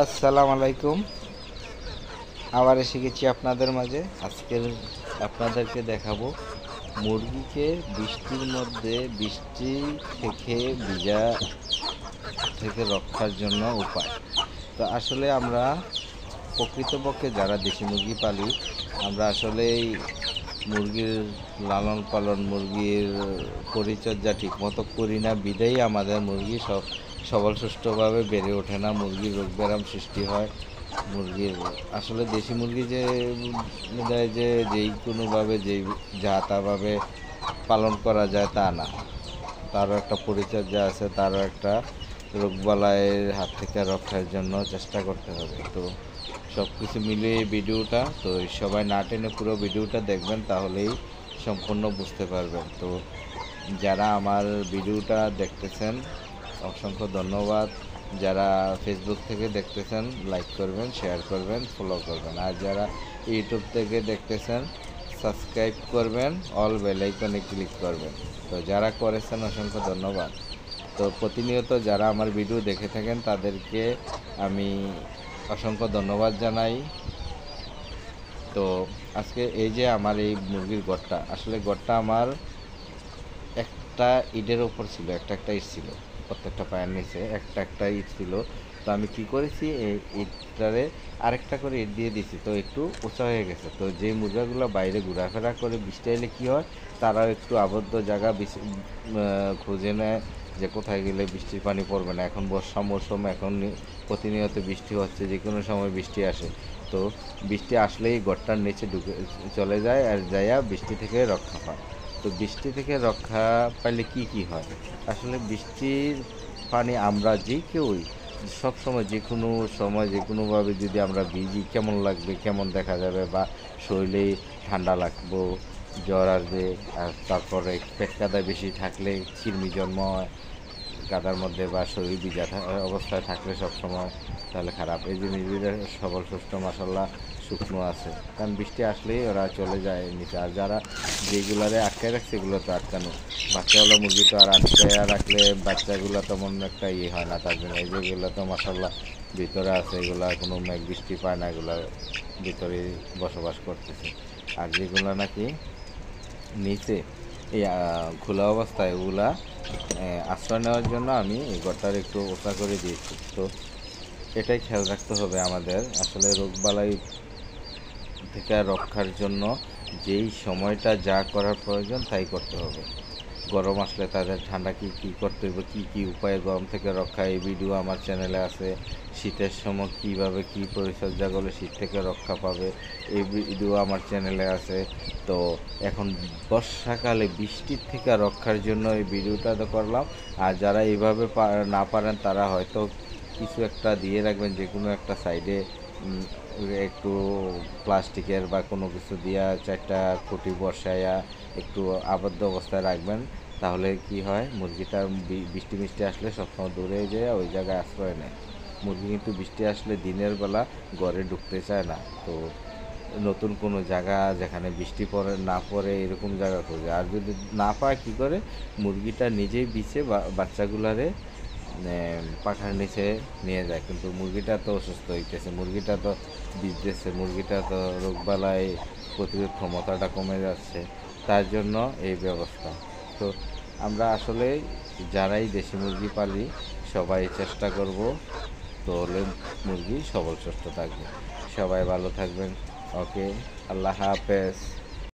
আসসালামু আলাইকুম। আবার এসে গেছি আপনাদের মাঝে। আজকের আপনাদেরকে দেখাবো মুরগিকে বৃষ্টির মধ্যে বৃষ্টি থেকে ভিজা থেকে রক্ষার জন্য উপায়। তো আসলে আমরা প্রকৃতপক্ষে যারা দেশি মুরগি পালি, আমরা আসলে এই মুরগির লালন পালন, মুরগির পরিচর্যা ঠিকমতো করি না, বিধায় আমাদের মুরগি সবল সুষ্ঠুভাবে বেড়ে ওঠে না, মুরগির রোগ ব্যারাম সৃষ্টি হয়। মুরগির আসলে দেশি মুরগি যে দেয় যে যেই কোনোভাবে যেই যা তাভাবে পালন করা যায় তা না, তারও একটা পরিচর্যা আছে, তারও একটা রোগবালাইয়ের হাত থেকে রক্ষার জন্য চেষ্টা করতে হবে। তো সব কিছু মিলিয়ে এই ভিডিওটা, তো সবাই না টেনে পুরো ভিডিওটা দেখবেন, তাহলেই সম্পূর্ণ বুঝতে পারবেন। তো যারা আমার ভিডিওটা দেখতেছেন অসংখ্য ধন্যবাদ। যারা ফেসবুক থেকে দেখতেছেন লাইক করবেন, শেয়ার করবেন, ফলো করবেন। আর যারা ইউটিউব থেকে দেখতেছেন সাবস্ক্রাইব করবেন, অল বেল আইকনে ক্লিক করবেন। তো যারা করেছেন অসংখ্য ধন্যবাদ। তো প্রতিনিয়ত যারা আমার ভিডিও দেখে থাকেন তাদেরকে আমি অসংখ্য ধন্যবাদ জানাই। তো আজকে এই যে আমার এই মুরগির ঘরটা, আসলে ঘরটা আমার একটা ইটের ওপর ছিল, একটা ইট ছিল, প্রত্যেকটা পায়ের নিচে একটা ইট ছিল। তো আমি কি করেছি, এই ইটটারে আরেকটা করে ইট দিয়ে দিছি, তো একটু উঁচা হয়ে গেছে। তো যে মুরগাগুলো বাইরে ঘোরাফেরা করে বৃষ্টি এলে কী হয়, তারাও একটু আবদ্ধ জায়গা খুঁজে নেয় যে কোথায় গেলে বৃষ্টির পানি পড়বে না। এখন বর্ষা মৌসুম, এখন প্রতিনিয়ত বৃষ্টি হচ্ছে, যে কোনো সময় বৃষ্টি আসে। তো বৃষ্টি আসলেই ঘরটার নিচে ঢুকে চলে যায়, আর যাইয়া বৃষ্টি থেকে রক্ষা পায়। তো বৃষ্টি থেকে রক্ষা পাইলে কি হয়, আসলে বৃষ্টির পানি আমরা যে কেউই সবসময় যে কোনো সময় যে কোনোভাবে যদি আমরা ভিজি, কেমন লাগবে, কেমন দেখা যাবে, বা শরীরে ঠান্ডা লাগবো, জ্বর আসবে, আর তারপরে পেট কাদায় বেশি থাকলে চিরমি জন্ম হয় কাদার মধ্যে, বা শরীর ভিজা অবস্থায় থাকলে সবসময়, তাহলে খারাপ। এই যে মুরগিরা সবল সুস্থ মাসাল্লাহ শুকনো আছে, কারণ বৃষ্টি আসলেই ওরা চলে যায় নিচে। আর যারা যেগুলারে আটকায় রাখছে এগুলো তো আটকানো, বাচ্চাওয়ালা মুরগি তো আর আটকায় রাখলে বাচ্চাগুলো তেমন একটা হয় না, তার জন্য এই যেগুলো তো মাসাল্লাহ ভিতরে আছে, এগুলা কোনো মেঘ বৃষ্টি পায় না, এগুলো ভিতরে বসবাস করতেছে। আর যেগুলো নাকি নিচে এই খোলা অবস্থায়, ওগুলা আশ্রয় নেওয়ার জন্য আমি এই ঘরটার একটু ওষা করে দিয়েছি। তো এটাই খেয়াল রাখতে হবে আমাদের, আসলে রোগবালাই থেকে রক্ষার জন্য যেই সময়টা যা করার প্রয়োজন তাই করতে হবে। গরম আসলে তাদের ঠান্ডা কী করতে হবে, কী উপায়ে গরম থেকে রক্ষা, এই ভিডিও আমার চ্যানেলে আছে। শীতের সময় কীভাবে কী পরিচর্যা করলে শীত থেকে রক্ষা পাবে, এই ভিডিও আমার চ্যানেলে আছে। তো এখন বর্ষাকালে বৃষ্টির থেকে রক্ষার জন্য এই ভিডিওটা তো করলাম। আর যারা এইভাবে না পারেন, তারা হয়তো কিছু একটা দিয়ে রাখবেন, যে কোনো একটা সাইডে একটু প্লাস্টিকের বা কোনো কিছু দিয়া চারটা খুঁটি বসায়া একটু আবদ্ধ অবস্থায় রাখবেন। তাহলে কি হয়, মুরগিটা বৃষ্টি মিষ্টি আসলে সবসময় দূরে যায়, ওই জায়গায় আশ্রয় নেয়। মুরগি কিন্তু বৃষ্টি আসলে দিনের বেলা ঘরে ঢুকতে চায় না। তো নতুন কোনো জায়গা যেখানে বৃষ্টি না পড়ে এরকম জায়গা খোঁজে। আর যদি না পায় কী করে, মুরগিটা নিজেই বিছে বাচ্চাগুলারে পাখার নিচে নিয়ে যায়। কিন্তু মুরগিটা তো অসুস্থ হইতেছে, মুরগিটা তো বিজতেছে, মুরগিটা তো রোগবালাই প্রতিরোধ ক্ষমতাটা কমে যাচ্ছে, তার জন্য এই ব্যবস্থা। তো আমরা আসলে যারাই দেশি মুরগি পালি সবাই চেষ্টা করব, তাহলে মুরগি সবল সুস্থ থাকবে। সবাই ভালো থাকবেন। ওকে, আল্লাহ হাফেজ।